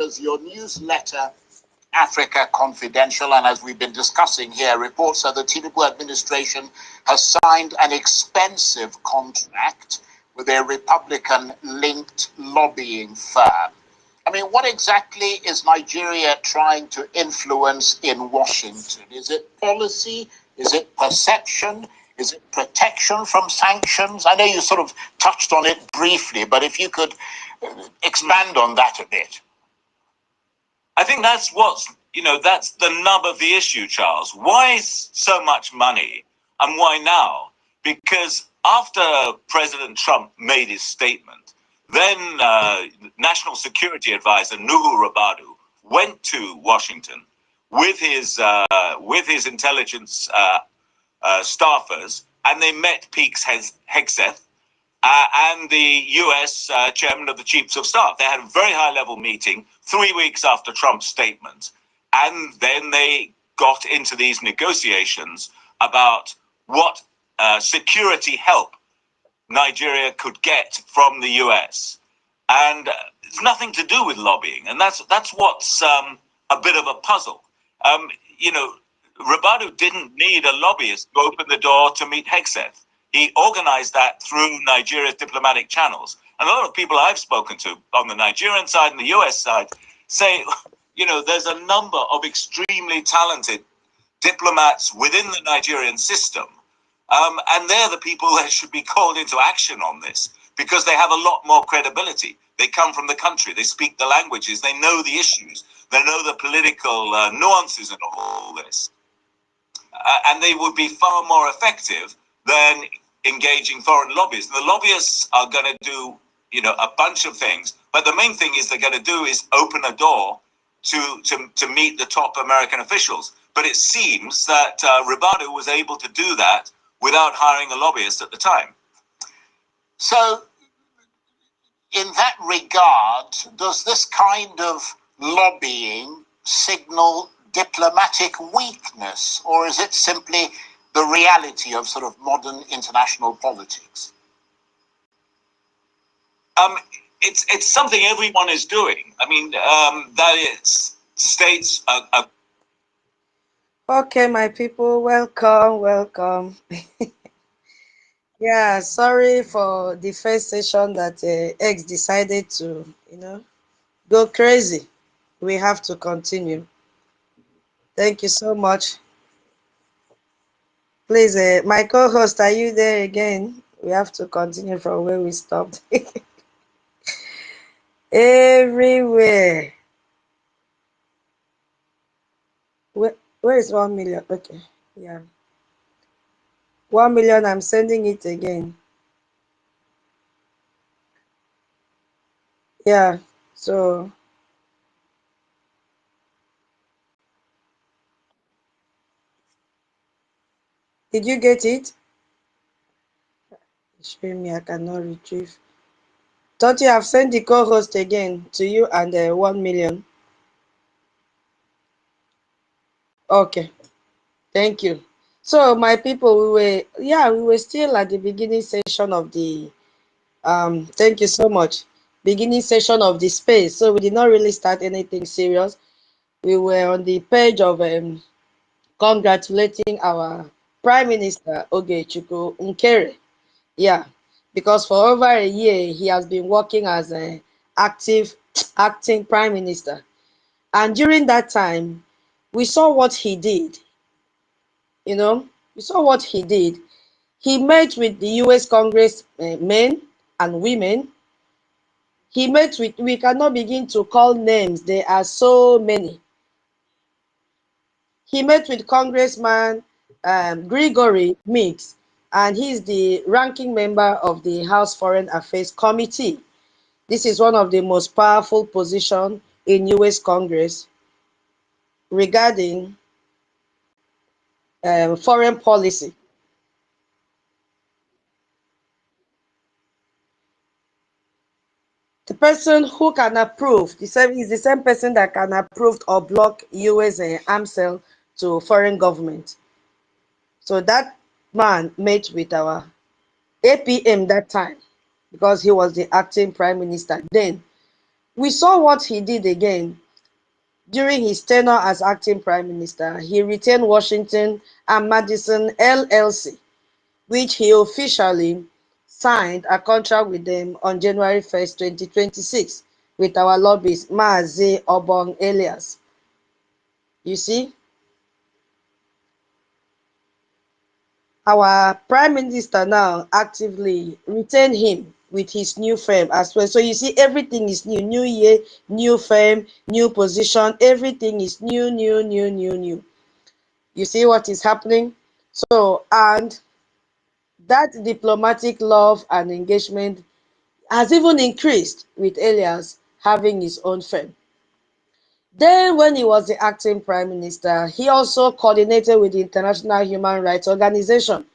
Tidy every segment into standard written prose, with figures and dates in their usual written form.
viewers, your newsletter, Africa Confidential, and as we've been discussing here, reports that the Tinubu administration has signed an expensive contract with a Republican-linked lobbying firm. I mean, what exactly is Nigeria trying to influence in Washington? Is it policy? Is it perception? Is it protection from sanctions? I know you sort of touched on it briefly, but if you could expand on that a bit. I think that's that's the nub of the issue, Charles. Why so much money and why now? Because after President Trump made his statement, then National Security Advisor Nuhu Rabadu went to Washington with his intelligence staffers, and they met Peaks Hegseth and the U.S. Chairman of the Chiefs of Staff. They had a very high-level meeting 3 weeks after Trump's statement, and then they got into these negotiations about what security help Nigeria could get from the U.S. And it's nothing to do with lobbying, and that's what's a bit of a puzzle. Rabadu didn't need a lobbyist to open the door to meet Hegseth. He organized that through Nigeria's diplomatic channels. And a lot of people I've spoken to on the Nigerian side and the US side say, there's a number of extremely talented diplomats within the Nigerian system. And they're the people that should be called into action on this because they have a lot more credibility. They come from the country. They speak the languages. They know the issues. They know the political nuances and all this. And they would be far more effective than engaging foreign lobbyists. The lobbyists are going to do, a bunch of things, but the main thing is they're going to do is open a door to meet the top American officials. But it seems that Rabadu was able to do that without hiring a lobbyist at the time. So, in that regard, does this kind of lobbying signal diplomatic weakness, or is it simply the reality of sort of modern international politics? It's something everyone is doing. I mean, that is states. Okay, my people, welcome. Yeah, sorry for the first session that X decided to, go crazy. We have to continue. Thank you so much. Please, my co-host, are you there again? We have to continue from where we stopped. Everywhere. Where is 1 million? Okay, yeah. 1 million, I'm sending it again. Yeah, so did you get it? Shame me, I cannot retrieve. Don't you have sent the co-host again to you and 1 million? Okay, thank you. So my people, we were still at the beginning session of the thank you so much. Beginning session of the space. So we did not really start anything serious. We were on the page of congratulating our Prime Minister Oge Nkere. Yeah, because for over a year he has been working as an acting Prime Minister. And during that time, we saw what he did. We saw what he did. He met with the US Congress men and women. He met with, we cannot begin to call names, there are so many. He met with Congressman Gregory Meeks, and he's the ranking member of the House Foreign Affairs Committee. This is one of the most powerful positions in US Congress regarding foreign policy. The person who can approve, is the same person that can approve or block US arms sale to foreign government. So that man met with our APM that time because he was the acting prime minister then. We saw what he did again. During his tenure as acting prime minister, he retained Washington and Madison LLC, which he officially signed a contract with them on January 1st, 2026, with our lobbyist, Maazi Obong Elias. You see? Our prime minister now actively retained him with his new firm as well. So you see, everything is new. New year, new firm, new position. Everything is new, new, new, new, new. You see what is happening? So, and that diplomatic love and engagement has even increased with Elias having his own firm. Then, when he was the acting prime minister, he also coordinated with the International Human Rights Organization.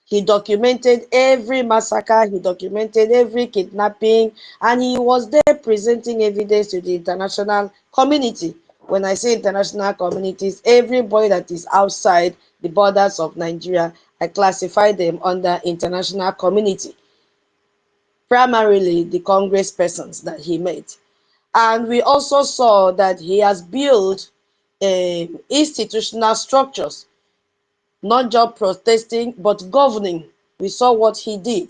He documented every massacre, he documented every kidnapping, and he was there presenting evidence to the international community. When I say international communities, everybody that is outside the borders of Nigeria, I classify them under international community. Primarily the Congress persons that he met. And we also saw that he has built institutional structures, not just protesting, but governing. We saw what he did.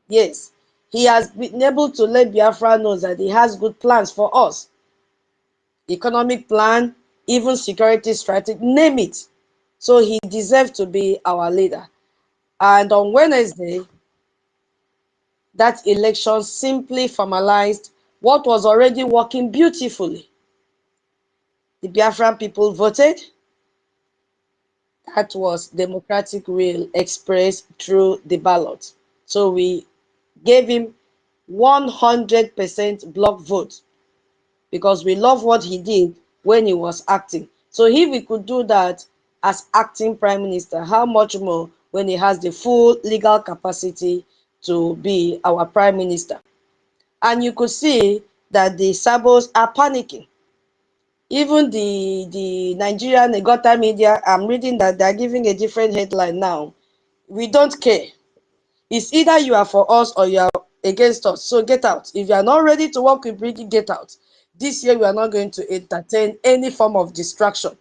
Yes, he has been able to let Biafra know that he has good plans for us. Economic plan, even security strategy, name it. So he deserves to be our leader. And on Wednesday, that election simply formalized what was already working beautifully. The Biafran people voted. That was democratic will expressed through the ballot. So we gave him 100% block vote because we love what he did when he was acting. So if we could do that as acting prime minister, how much more when he has the full legal capacity to be our prime minister? And you could see that the Sabos are panicking. Even the Nigerian Negota media, I'm reading that they're giving a different headline now. We don't care. It's either you are for us or you are against us. So get out. If you are not ready to work with Brady, get out. This year, we are not going to entertain any form of distraction.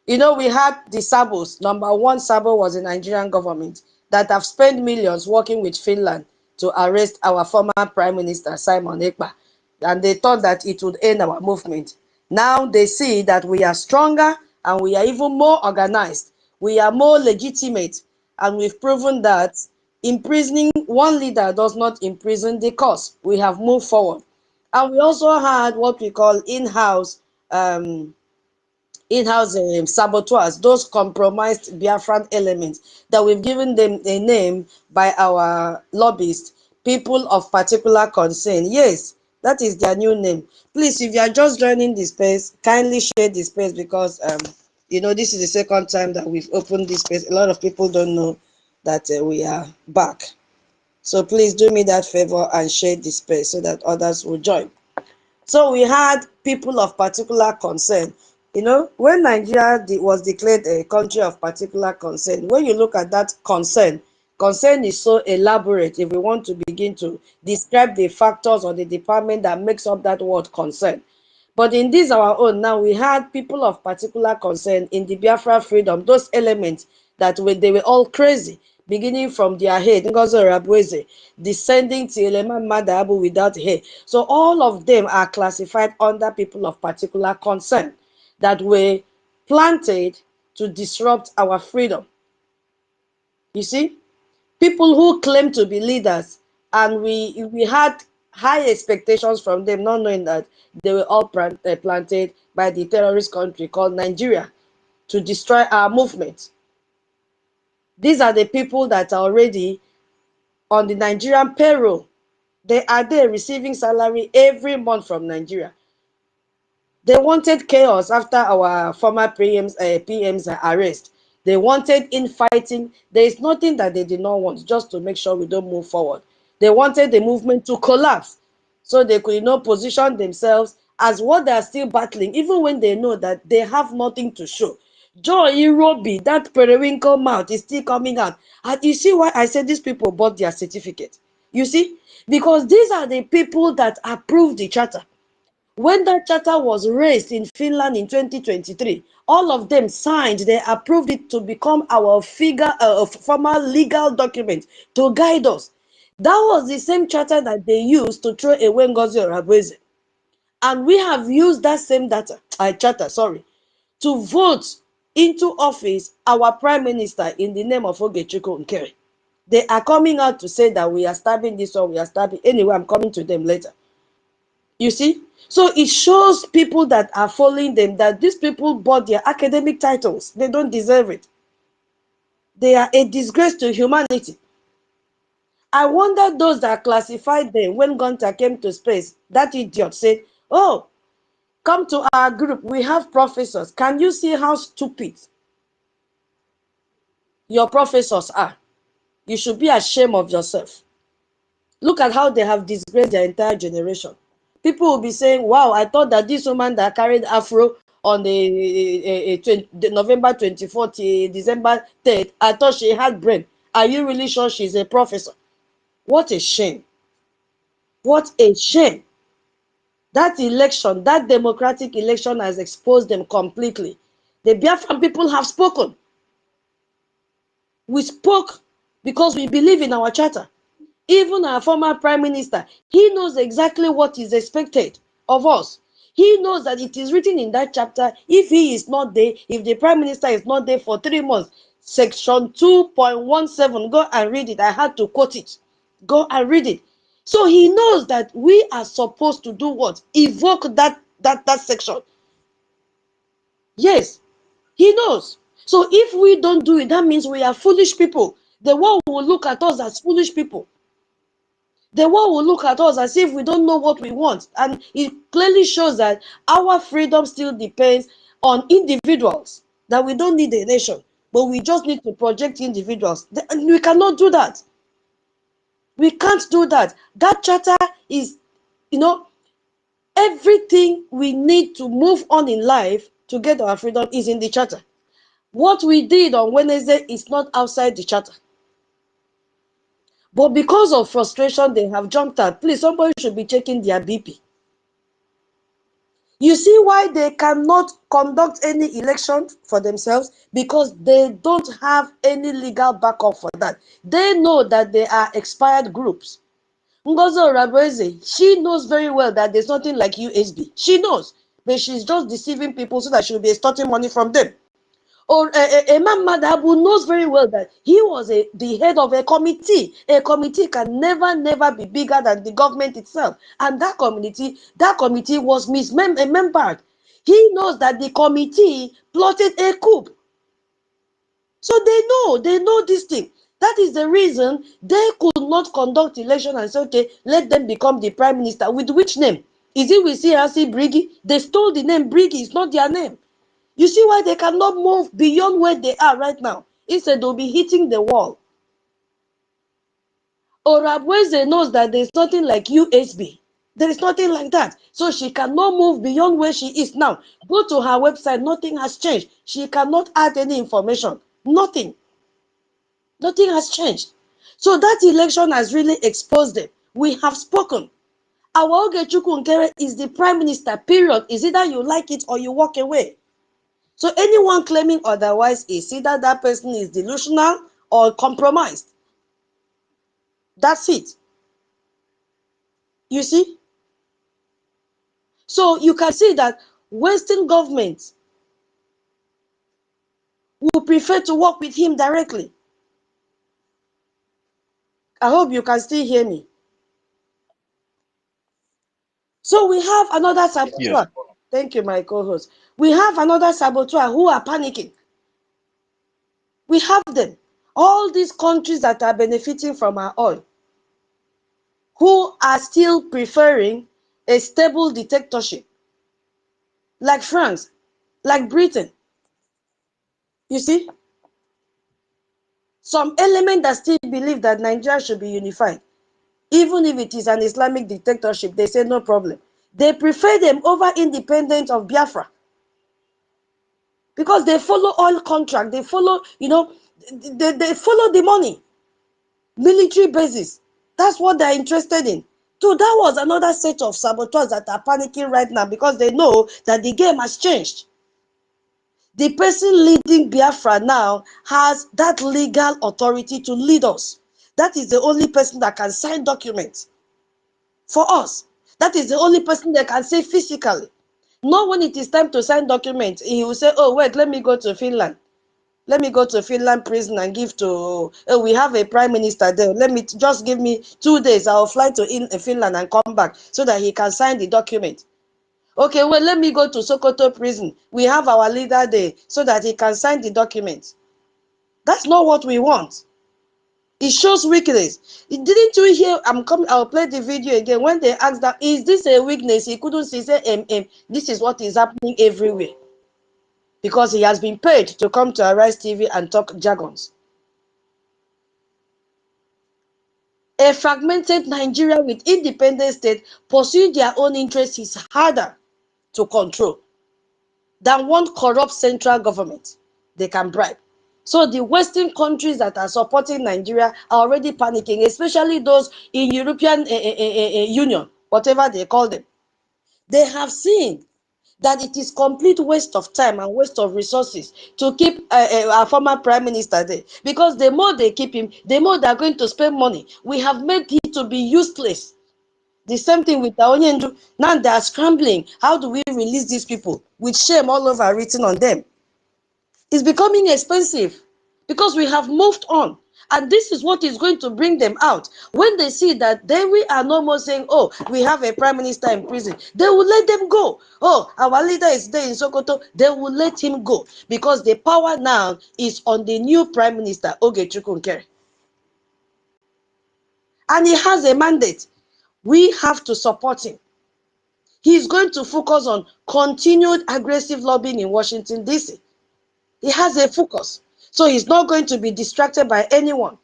You know, we had the Sabos. Number one Sabo was the Nigerian government that have spent millions working with Finland to arrest our former Prime Minister, Simon Ekpa. And they thought that it would end our movement. Now they see that we are stronger and we are even more organized. We are more legitimate. And we've proven that imprisoning one leader does not imprison the cause. We have moved forward. And we also had what we call in-house saboteurs, those compromised Biafran elements that we've given them a name by our lobbyists, people of particular concern. Yes, that is their new name. Please, if you are just joining this space, kindly share this space because you know, this is the second time that we've opened this space. A lot of people don't know that we are back. So please do me that favor and share this space so that others will join. So we had people of particular concern. You know, when Nigeria was declared a country of particular concern, when you look at that concern, concern is so elaborate if we want to begin to describe the factors or the department that makes up that word concern. But in this our own now, we had people of particular concern in the Biafra freedom, those elements that they were all crazy, beginning from their head, Ngozo Rabweze, descending to Elema Madabu without hair. So all of them are classified under people of particular concern that were planted to disrupt our freedom. You see, people who claim to be leaders, and we had high expectations from them, not knowing that they were all planted by the terrorist country called Nigeria to destroy our movement. These are the people that are already on the Nigerian payroll. They are there receiving salary every month from Nigeria. They wanted chaos after our former PM's arrest. They wanted infighting. There is nothing that they did not want, just to make sure we don't move forward. They wanted the movement to collapse so they could, you know, position themselves as what they are still battling, even when they know that they have nothing to show. Joe Irobi, that periwinkle mouth is still coming out. And you see why I said these people bought their certificate. You see, because these are the people that approved the charter. When that charter was raised in Finland in 2023, all of them signed, they approved it to become our formal legal document to guide us. That was the same charter that they used to throw away Ngozi Oraveze. And we have used that same charter, to vote into office our prime minister in the name of Oge Nkere. They are coming out to say that we are stabbing this one, we are stabbing. Anyway, I'm coming to them later. You see? So it shows people that are following them that these people bought their academic titles. They don't deserve it. They are a disgrace to humanity. I wonder those that classified them when Gunter came to space. That idiot said, oh, come to our group. We have professors. Can you see how stupid your professors are? You should be ashamed of yourself. Look at how they have disgraced their entire generation. People will be saying, wow, I thought that this woman that carried Afro on the November 24th, December 3rd, I thought she had brain. Are you really sure she's a professor? What a shame. What a shame. That election, that democratic election has exposed them completely. The Biafran people have spoken. We spoke because we believe in our charter. Even our former prime minister, he knows exactly what is expected of us. He knows that it is written in that chapter, if he is not there, if the prime minister is not there for 3 months, section 2.17, go and read it. I had to quote it. Go and read it. So he knows that we are supposed to do what? Evoke that section. Yes, he knows. So if we don't do it, that means we are foolish people. The world will look at us as foolish people. The world will look at us as if we don't know what we want. And it clearly shows that our freedom still depends on individuals, that we don't need a nation, but we just need to project individuals. And we cannot do that. We can't do that. That charter is, everything we need to move on in life to get our freedom is in the charter. What we did on Wednesday is not outside the charter. But because of frustration, they have jumped out. Please, somebody should be checking their BP. You see why they cannot conduct any election for themselves? Because they don't have any legal backup for that. They know that they are expired groups. Ngozi Oraveze, she knows very well that there's nothing like USB. She knows, but she's just deceiving people so that she'll be extorting money from them. Or Imam Madhabu knows very well that he was the head of a committee. A committee can never be bigger than the government itself. And that committee was mismembered. He knows that the committee plotted a coup. So they know this thing. That is the reason they could not conduct election and say, okay, let them become the prime minister. With which name? Is it with CRC Briggy? They stole the name Briggy. It's not their name. You see why they cannot move beyond where they are right now? Instead, they'll be hitting the wall. Oraveze knows that there's nothing like USB. There is nothing like that. So she cannot move beyond where she is now. Go to her website, nothing has changed. She cannot add any information. Nothing. Nothing has changed. So that election has really exposed them. We have spoken. Our Oge Nkere is the prime minister, period. Is either you like it or you walk away. So anyone claiming otherwise is either that person is delusional or compromised. That's it. You see? So you can see that Western governments will prefer to work with him directly. I hope you can still hear me. So we have another saboteur. Yes. Thank you, my co-host. We have another saboteur who are panicking. We have them. All these countries that are benefiting from our oil, who are still preferring a stable dictatorship, like France, like Britain. You see? Some element that still believe that Nigeria should be unified. Even if it is an Islamic dictatorship, they say no problem. They prefer them over independence of Biafra. Because they follow oil contract, they follow, they follow the money, military bases. That's what they're interested in. So that was another set of saboteurs that are panicking right now because they know that the game has changed. The person leading Biafra now has that legal authority to lead us. That is the only person that can sign documents for us. That is the only person that can say physically. Not when it is time to sign documents, he will say, oh, wait, let me go to Finland. Let me go to Finland prison and give to, oh, we have a prime minister there. Just give me 2 days. I'll fly to Finland and come back so that he can sign the document. Okay, well, let me go to Sokoto prison. We have our leader there so that he can sign the document. That's not what we want. It shows weakness. Didn't you hear? I'll play the video again. When they asked that, is this a weakness? He couldn't say, this is what is happening everywhere. Because he has been paid to come to Arise TV and talk jargons. A fragmented Nigeria with independent state pursuing their own interests is harder to control than one corrupt central government they can bribe. So the Western countries that are supporting Nigeria are already panicking, especially those in European Union, whatever they call them. They have seen that it is complete waste of time and waste of resources to keep our former prime minister there. Because the more they keep him, the more they are going to spend money. We have made him to be useless. The same thing with Onyendu. Now they are scrambling. How do we release these people? With shame all over written on them. It's becoming expensive because we have moved on. And this is what is going to bring them out. When they see that we are no more saying, oh, we have a prime minister in prison, they will let them go. Oh, our leader is there in Sokoto, they will let him go. Because the power now is on the new prime minister, Oge Nkere. And he has a mandate. We have to support him. He's going to focus on continued aggressive lobbying in Washington, D.C. He has a focus. So he's not going to be distracted by anyone.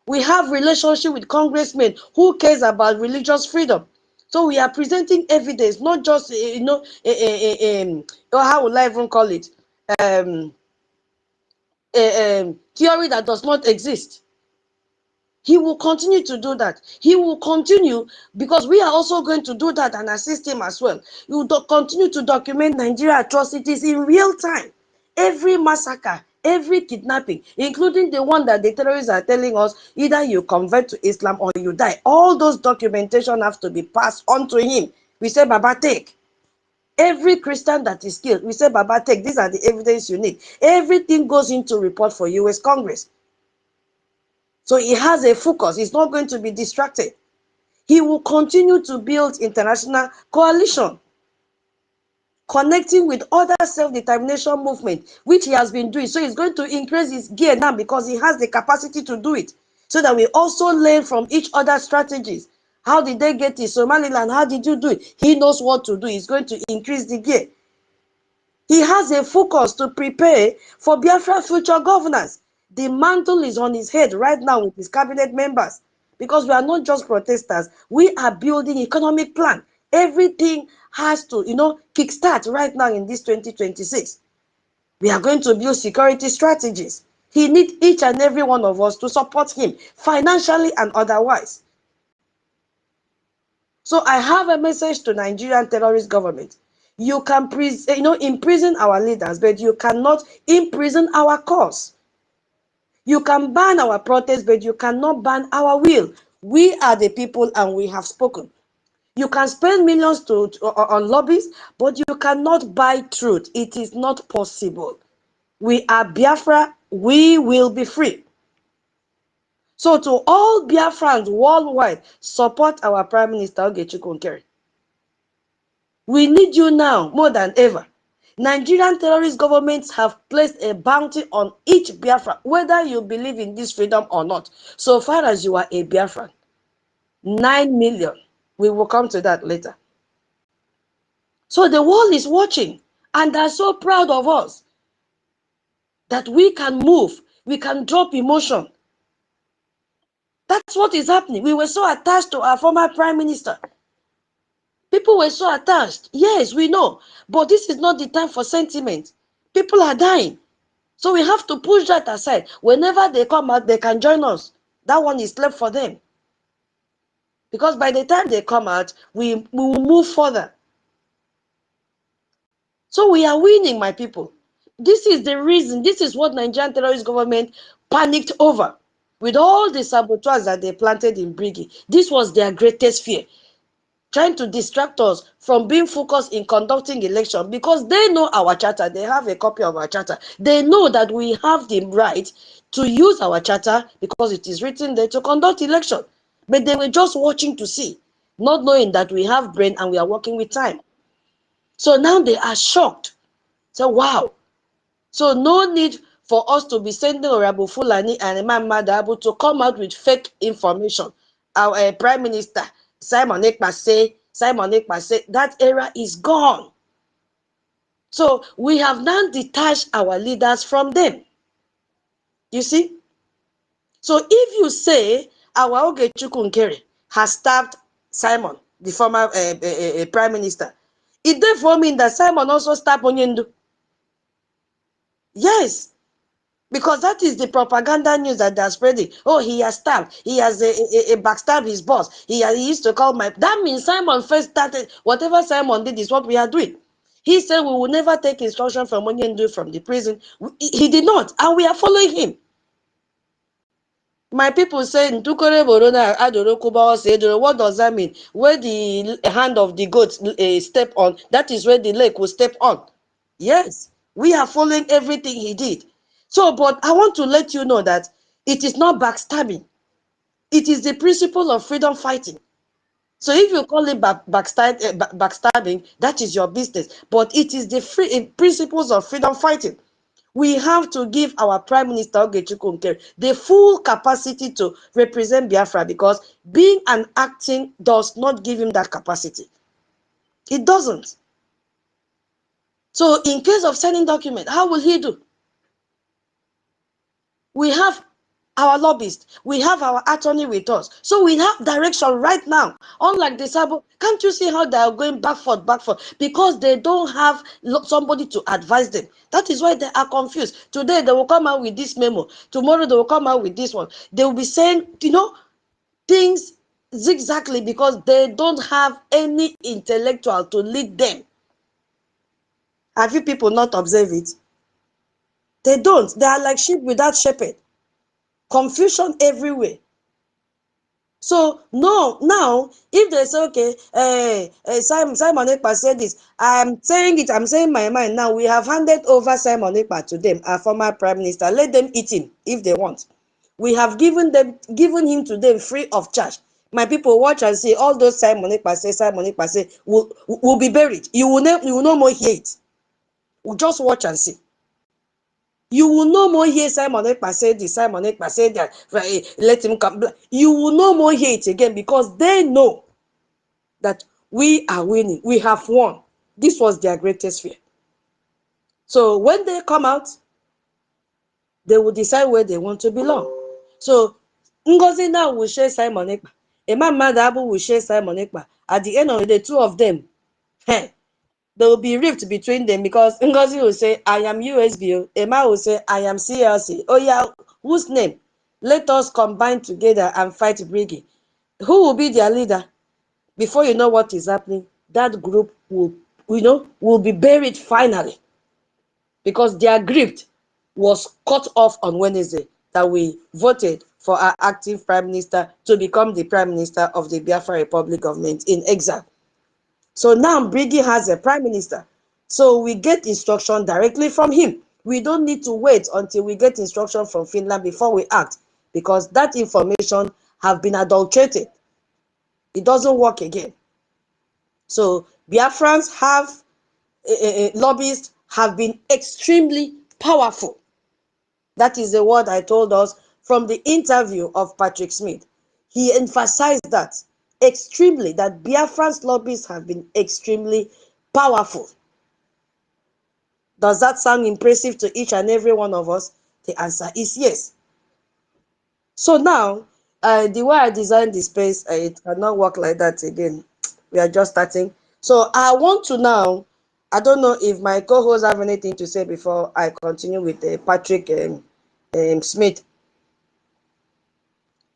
We have relationship with congressmen who cares about religious freedom. So we are presenting evidence, not just, how will I even call it? Theory that does not exist. He will continue to do that. He will continue because we are also going to do that and assist him as well. He will continue to document Nigeria atrocities in real time. Every massacre, every kidnapping, including the one that the terrorists are telling us, either you convert to Islam or you die. All those documentation have to be passed on to him. We say, Baba, take. Every Christian that is killed, we say, Baba, take. These are the evidence you need. Everything goes into report for US Congress. So he has a focus. He's not going to be distracted. He will continue to build international coalition, connecting with other self-determination movements, which he has been doing. So he's going to increase his gear now because he has the capacity to do it. So that we also learn from each other's strategies. How did they get to Somaliland? How did you do it? He knows what to do. He's going to increase the gear. He has a focus to prepare for Biafra future governance. The mantle is on his head right now with his cabinet members because we are not just protesters. We are building economic plan. Everything has to, kickstart right now in this 2026. We are going to build security strategies. He needs each and every one of us to support him financially and otherwise. So I have a message to Nigerian terrorist government. You can imprison our leaders, but you cannot imprison our cause. You can ban our protest, but you cannot ban our will. We are the people and we have spoken. You can spend millions on lobbies, but you cannot buy truth. It is not possible. We are Biafra. We will be free. So to all Biafrans worldwide, support our Prime Minister Oge Nkere. We need you now more than ever. Nigerian terrorist governments have placed a bounty on each Biafra, whether you believe in this freedom or not. So far as you are a Biafran, 9 million. We will come to that later. So the world is watching and they're so proud of us that we can move, we can drop emotion. That's what is happening. We were so attached to our former prime minister. People were so attached. Yes, we know. But this is not the time for sentiment. People are dying. So we have to push that aside. Whenever they come out, they can join us. That one is left for them. Because by the time they come out, we will move further. So we are winning, my people. This is the reason. This is what Nigerian terrorist government panicked over. With all the saboteurs that they planted in Brigi, this was their greatest fear. Trying to distract us from being focused in conducting election, because they know our charter. They have a copy of our charter. They know that we have the right to use our charter because it is written there to conduct election. But they were just watching to see, not knowing that we have brain and we are working with time. So now they are shocked. So wow. So no need for us to be sending Honorable Fulani and Imam Madabu to come out with fake information. Our Prime Minister Simon Ekpa say, that era is gone. So we have now detached our leaders from them. You see? So if you say our Oge Nkere has stabbed Simon, the former Prime Minister, it therefore means that Simon also stabbed Onyendu. Yes. Because that is the propaganda news that they're spreading. Oh, he has stabbed. He has backstabbed his boss. He used to call my... That means Simon first started... Whatever Simon did is what we are doing. He said we will never take instruction from Onyendu from the prison. He did not. And we are following him. My people say, what does that mean? Where the hand of the goat step on, that is where the leg will step on. Yes, we are following everything he did. So, but I want to let you know that it is not backstabbing. It is the principle of freedom fighting. So if you call it backstabbing, that is your business. But it is the principles of freedom fighting. We have to give our Prime Minister Oge Nkere the full capacity to represent Biafra, because being an acting does not give him that capacity. It doesn't. So in case of signing document, how will he do? We have our lobbyist, we have our attorney with us. So we have direction right now. Unlike the Sabo, can't you see how they are going back forth? Because they don't have somebody to advise them. That is why they are confused. Today they will come out with this memo. Tomorrow they will come out with this one. They will be saying, things zigzagly because they don't have any intellectual to lead them. Have you people not observed it? They don't. They are like sheep without shepherd. Confusion everywhere. So no, now if they say, okay, Simon Ekpa said this, I'm saying it, I'm saying my mind. Now we have handed over Simon Ekpa to them, our former Prime Minister. Let them eat him if they want. We have given him to them free of charge. My people, watch and see. All those Simon Ekpa say will be buried. You will no more hear it. We'll just watch and see. You will no more hear Simon Ekpa say this, Simon Ekpa say that, let him come. You will no more hear it again, because they know that we are winning. We have won. This was their greatest fear. So when they come out, they will decide where they want to belong. So Ngozi now will share Simon Ekpa. Imam Madabu will share Simon Ekpa. At the end of the day, two of them, there will be rift between them, because Ngozi will say, I am USB. Emma will say, I am CLC. Oh yeah, whose name? Let us combine together and fight Brigi. Who will be their leader? Before you know what is happening, that group will be buried finally. Because their grift was cut off on Wednesday, that we voted for our active Prime Minister to become the Prime Minister of the Biafra Republic government in exile. So now Brigi has a Prime Minister. So we get instruction directly from him. We don't need to wait until we get instruction from Finland before we act, because that information have been adulterated. It doesn't work again. So Biafrans have, lobbyists have been extremely powerful. That is the word I told us from the interview of Patrick Smith. He emphasized that extremely, that Biafran's lobbyists have been extremely powerful. Does that sound impressive to each and every one of us? The answer is yes. So now, the way I designed the space, it cannot work like that again. We are just starting. So I want to now, I don't know if my co-hosts have anything to say before I continue with Patrick Smith.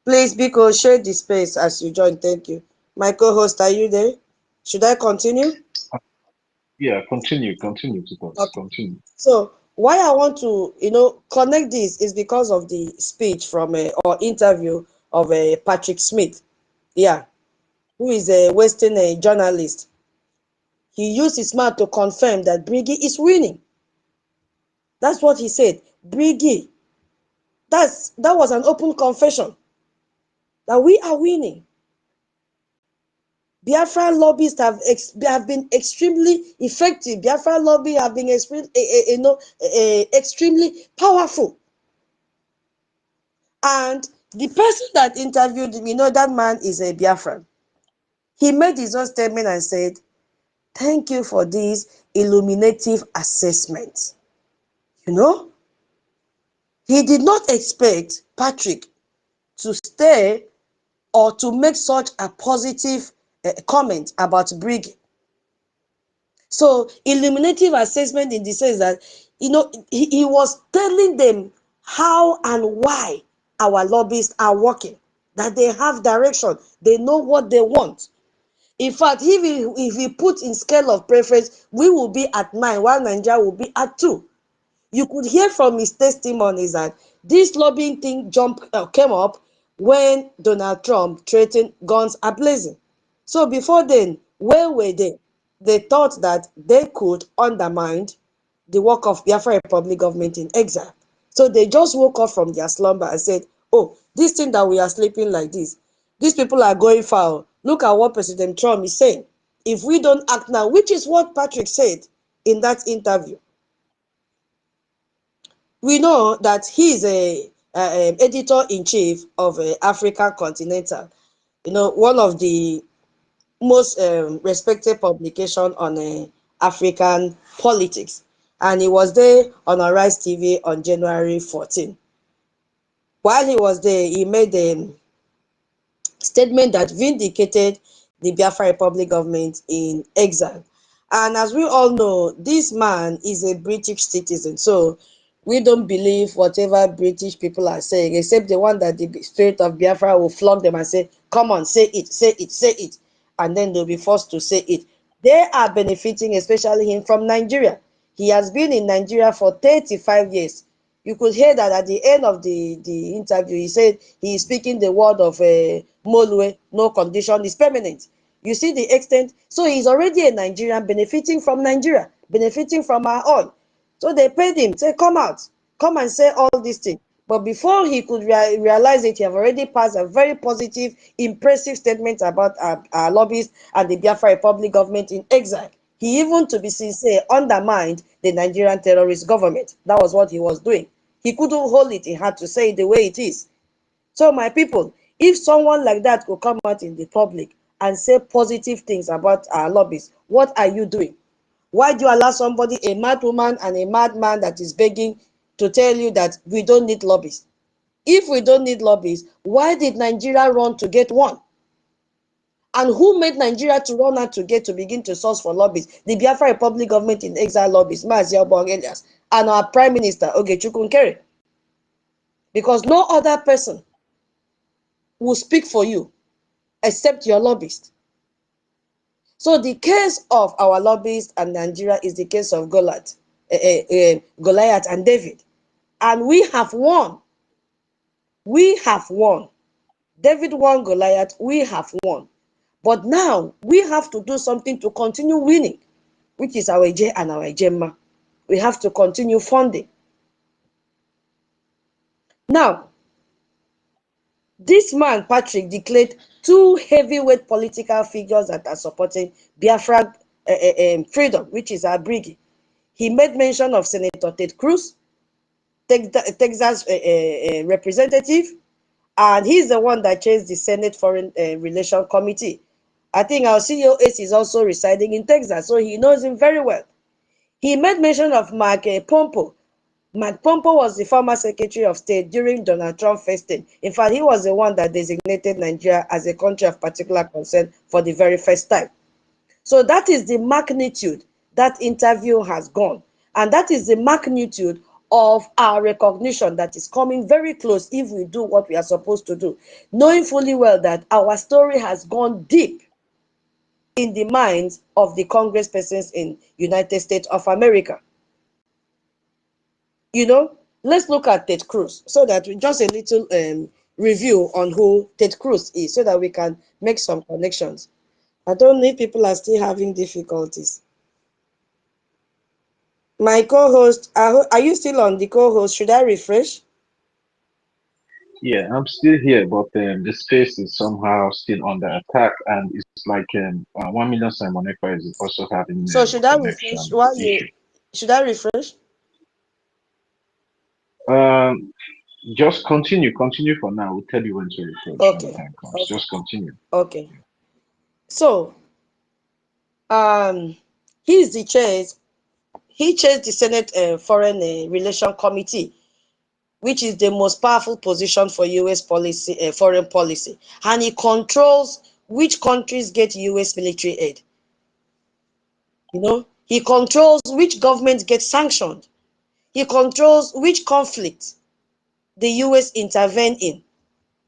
Please, Biko, share the space as you join. Thank you. My co-host, are you there? Should I continue? Yeah, continue to Okay. continue. So why I want to, connect this is because of the speech from or interview of Patrick Smith, yeah, who is a Western journalist. He used his mouth to confirm that Briggy is winning. That's what he said. Briggy. That was an open confession that we are winning. Biafran lobbyists have been extremely effective. Biafran lobby have been extremely powerful. And the person that interviewed him, that man is a Biafran. He made his own statement and said, "Thank you for this illuminative assessment." He did not expect Patrick to stay or to make such a positive comment about Briggy. So illuminative assessment in the sense that, he was telling them how and why our lobbyists are working, that they have direction, they know what they want. In fact, if we put in scale of preference, we will be at 9, while Nigeria will be at 2. You could hear from his testimonies that this lobbying thing came up when Donald Trump threatened guns ablazing. So before then, where were they? They thought that they could undermine the work of Biafra Republic government in exile. So they just woke up from their slumber and said, "Oh, this thing that we are sleeping like this, these people are going foul. Look at what President Trump is saying. If we don't act now," which is what Patrick said in that interview. We know that he is a editor-in-chief of Africa Continental, one of the most respected publication on African politics. And he was there on Arise TV on January 14. While he was there, he made a statement that vindicated the Biafra Republic government in exile. And as we all know, this man is a British citizen. So we don't believe whatever British people are saying, except the one that the spirit of Biafra will flog them and say, "Come on, say it, say it, say it." And then they'll be forced to say it. They are benefiting, especially him, from Nigeria. He has been in Nigeria for 35 years. You could hear that at the end of the interview, he said he is speaking the word of Molwe, no condition is permanent. You see the extent. So he's already a Nigerian, benefiting from Nigeria, benefiting from our oil. So they paid him, say, "Come out, come and say all these things." But before he could realize it, he have already passed a very positive, impressive statement about our lobbyists and the Biafra Republic government in exile. He even, to be sincere, undermined the Nigerian terrorist government. That was what he was doing. He couldn't hold it. He had to say it the way it is. So my people, if someone like that could come out in the public and say positive things about our lobbyists, what are you doing? Why do you allow somebody, a mad woman and a madman that is begging, to tell you that we don't need lobbyists? If we don't need lobbyists, why did Nigeria run to get one? And who made Nigeria to run out to begin to source for lobbyists? The Biafra Republic government in exile lobbyists, Mazi Obong Elias, and our Prime Minister, Oge Nkere. Because no other person will speak for you except your lobbyist. So the case of our lobbyists and Nigeria is the case of Goliath and David. And we have won. We have won. David won Goliath, we have won. But now we have to do something to continue winning, which is our J and our Gemma. We have to continue funding. Now, this man, Patrick, declared 2 heavyweight political figures that are supporting Biafra freedom, which is our Briggy. He made mention of Senator Ted Cruz, Texas representative, and he's the one that chairs the Senate Foreign Relations Committee. I think our CEO is also residing in Texas, so he knows him very well. He made mention of Mark Pompeo. Mark Pompeo was the former Secretary of State during Donald Trump's first term. In fact, he was the one that designated Nigeria as a country of particular concern for the very first time. So that is the magnitude that interview has gone. And that is the magnitude of our recognition that is coming very close if we do what we are supposed to do, knowing fully well that our story has gone deep in the minds of the congresspersons in United States of America. You know, let's look at Ted Cruz so that we just a little review on who Ted Cruz is so that we can make some connections. I don't know if people are still having difficulties. My co-host, are you still on the co-host? Should I refresh? Yeah, I'm still here, but the space is somehow still under attack, and it's like 1 million Simoneca is also having So should I refresh connection while you issue. should I refresh? Um, just continue for now. We'll tell you when to refresh when the Okay. time comes. Okay. Just continue. Okay. So um he's the chair. He chairs the Senate Foreign Relation Committee, which is the most powerful position for U.S. policy, foreign policy, and he controls which countries get U.S. military aid. You know, he controls which government gets sanctioned. He controls which conflict the U.S. intervene in.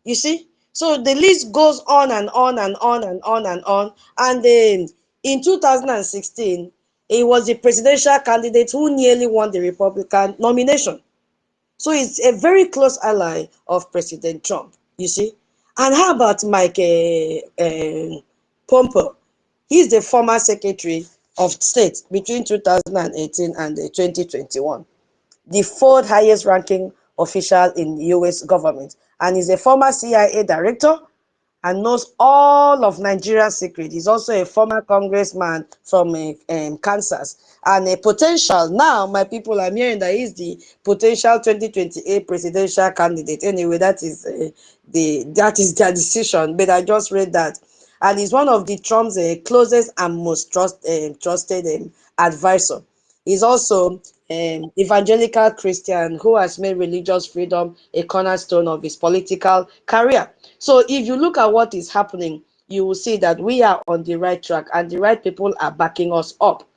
You see, so the list goes on and on and on and on and on. And in 2016, he was the presidential candidate who nearly won the Republican nomination. So he's a very close ally of President Trump, you see. And how about Mike Pompeo? He's the former Secretary of State between 2018 and 2021, the fourth highest ranking official in the US government. And he's a former CIA director and knows all of Nigeria's secret. He's also a former congressman from Kansas and a potential, now my people, I'm hearing that he's the potential 2028 presidential candidate. Anyway, that is their decision, but I just read that. And he's one of the Trump's closest and most trusted advisor. He's also evangelical Christian who has made religious freedom a cornerstone of his political career. So if you look at what is happening, you will see that we are on the right track and the right people are backing us up.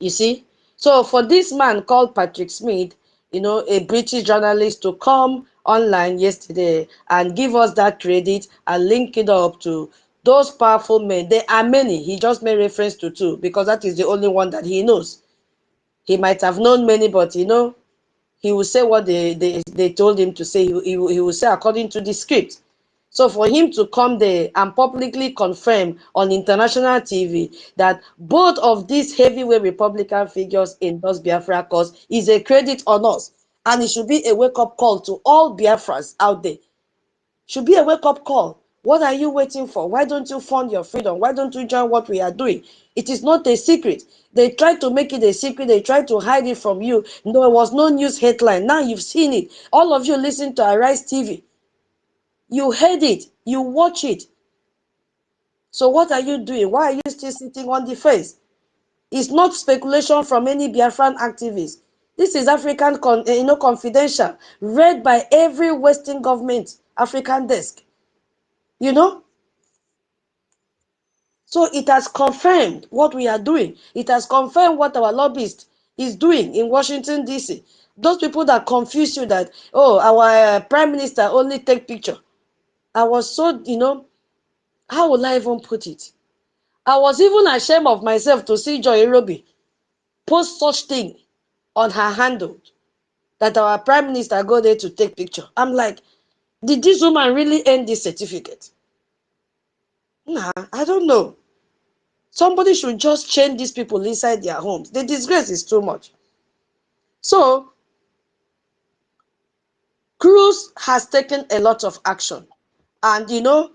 You see? So for this man called Patrick Smith, you know, a British journalist, to come online yesterday and give us that credit and link it up to those powerful men. There are many. He just made reference to two because that is the only one that he knows. He might have known many, but you know, he will say what they told him to say. He will say according to the script. So for him to come there and publicly confirm on international TV that both of these heavyweight Republican figures endorse Biafra cause is a credit on us. And it should be a wake-up call to all Biafras out there. Should be a wake-up call. What are you waiting for? Why don't you fund your freedom? Why don't you join what we are doing? It is not a secret. They tried to make it a secret. They tried to hide it from you. No, there was no news headline. Now you've seen it. All of you listen to Arise TV. You heard it. You watch it. So what are you doing? Why are you still sitting on the fence? It's not speculation from any Biafran activist. This is African confidential, read by every Western government African desk. You know? So it has confirmed what we are doing. It has confirmed what our lobbyist is doing in Washington, D.C. Those people that confuse you that, oh, our prime minister only take picture. I was so, you know, how will I even put it? I was even ashamed of myself to see Joy Irobi post such thing on her handle that our prime minister go there to take picture. I'm like, did this woman really earn this certificate? Nah, I don't know. Somebody should just chain these people inside their homes. The disgrace is too much. So, Cruz has taken a lot of action. And, you know,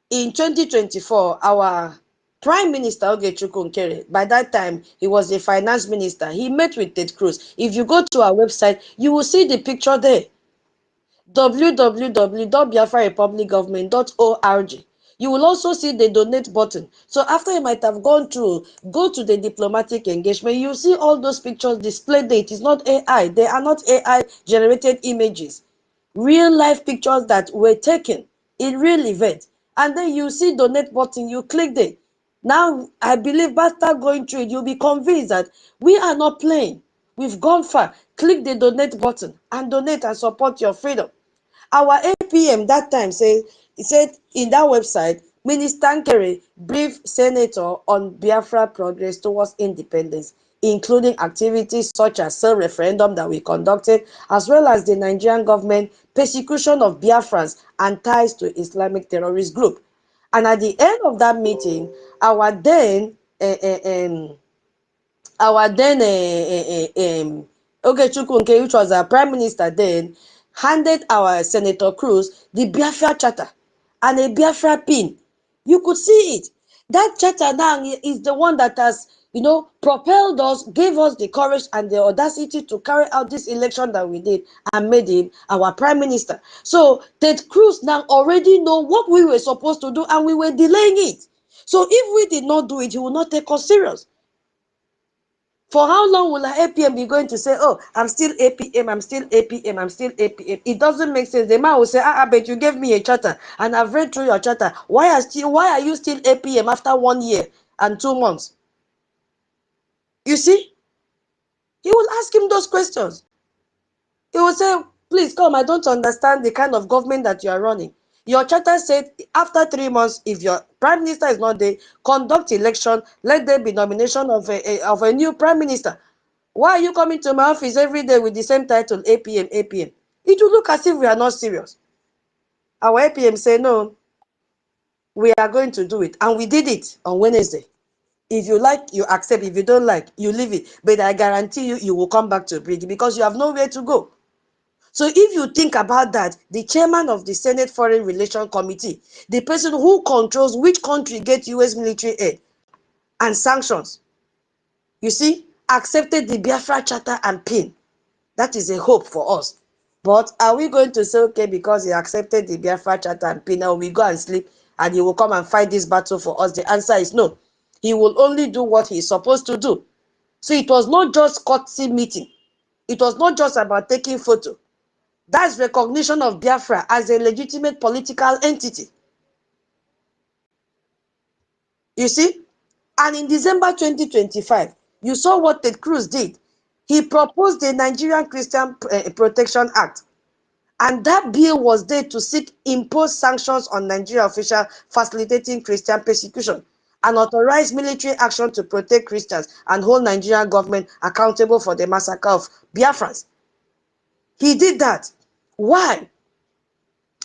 in 2024, our Prime Minister Oge Nkere, by that time, he was the finance minister. He met with Ted Cruz. If you go to our website, you will see the picture there. www.biafrarepublicgovernment.org. You will also see the donate button. So after you might have gone through, go to the diplomatic engagement. You see all those pictures displayed there. It is not AI. They are not AI generated images. Real life pictures that were taken in real events. And then you see donate button. You click there. Now, I believe after going through it, you'll be convinced that we are not playing. We've gone far. Click the donate button and donate and support your freedom. Our APM that time said in that website, Minister Nkere briefed Senator on Biafra progress towards independence, including activities such as self-referendum that we conducted, as well as the Nigerian government persecution of Biafrans and ties to Islamic terrorist group. And at the end of that meeting, our then Oge Nkere, which was our prime minister then, handed our Senator Cruz the Biafra charter and a Biafra pin. You could see it. That charter now is the one that has, propelled us, gave us the courage and the audacity to carry out this election that we did and made him our prime minister. So Ted Cruz now already know what we were supposed to do and we were delaying it. So if we did not do it, he will not take us serious. For how long will our APM be going to say, oh, I'm still APM, I'm still APM, I'm still APM? It doesn't make sense. The man will say, but you gave me a charter and I've read through your charter. Why are you still APM after 1 year and 2 months? You see? He will ask him those questions. He will say, please come, I don't understand the kind of government that you are running. Your charter said after 3 months, if your prime minister is not there, conduct election, let there be nomination of a new prime minister. Why are you coming to my office every day with the same title, APM, APM? It will look as if we are not serious. Our APM say, no, we are going to do it. And we did it on Wednesday. If you like, you accept. If you don't like, you leave it. But I guarantee you, you will come back to Briggy because you have nowhere to go. So if you think about that, the chairman of the Senate Foreign Relations Committee, the person who controls which country gets US military aid and sanctions, you see, accepted the Biafra Charter and PIN. That is a hope for us. But are we going to say, okay, because he accepted the Biafra Charter and PIN, now we go and sleep and he will come and fight this battle for us? The answer is no. He will only do what he is supposed to do. So it was not just courtesy meeting. It was not just about taking photo. That's recognition of Biafra as a legitimate political entity. You see? And in December 2025, you saw what Ted Cruz did. He proposed the Nigerian Christian Protection Act. And that bill was there to seek impose sanctions on Nigerian officials facilitating Christian persecution and authorize military action to protect Christians and hold Nigerian government accountable for the massacre of Biafrans. He did that. Why?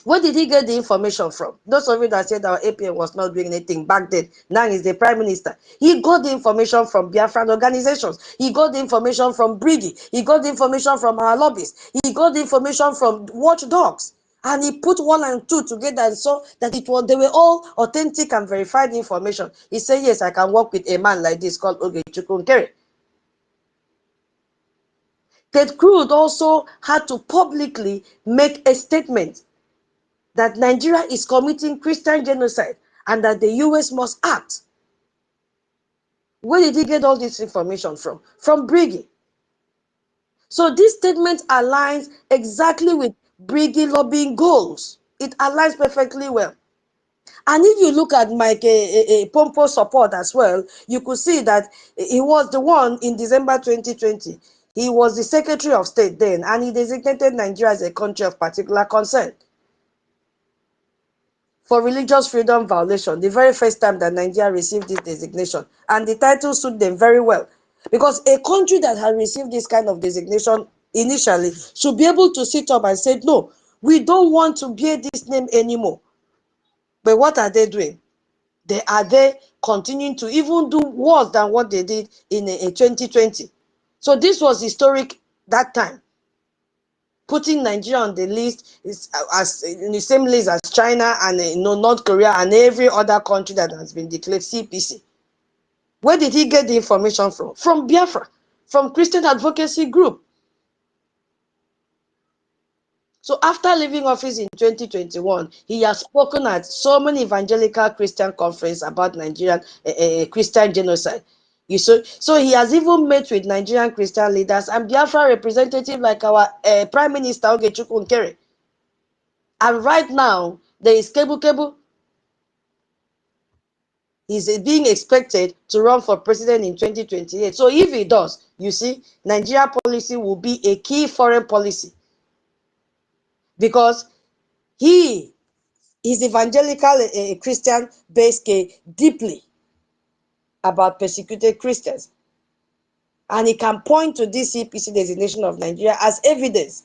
Where did he get the information from? Those of you that said our APM was not doing anything back then, now he's the prime minister. He got the information from Biafran organizations. He got the information from Briggy. He got the information from our lobbyists. He got the information from watchdogs. And he put 1 and 2 together and saw that they were all authentic and verified information. He said, yes, I can work with a man like this called Oge Nkere. Ted Cruz also had to publicly make a statement that Nigeria is committing Christian genocide and that the US must act. Where did he get all this information from? From Briggy. So this statement aligns exactly with Briggy lobbying goals. It aligns perfectly well. And if you look at Mike Pompo's support as well, you could see that he was the one in December 2020. He was the Secretary of State then, and he designated Nigeria as a country of particular concern for religious freedom violation, the very first time that Nigeria received this designation. And the title suit them very well. Because a country that has received this kind of designation initially should be able to sit up and say, no, we don't want to bear this name anymore. But what are they doing? They are there continuing to even do worse than what they did in 2020. So this was historic that time. Putting Nigeria on the list is as in the same list as China and North Korea and every other country that has been declared CPC. Where did he get the information from? From Biafra, from Christian Advocacy Group. So after leaving office in 2021, he has spoken at so many evangelical Christian conferences about Nigerian Christian genocide. So he has even met with Nigerian Christian leaders and Biafra representatives like our Prime Minister Oge Nkere. And right now, there is Kebu. He's being expected to run for president in 2028. So if he does, you see, Nigeria policy will be a key foreign policy, because he is evangelical Christian based deeply about persecuted Christians. And he can point to this CPC designation of Nigeria as evidence.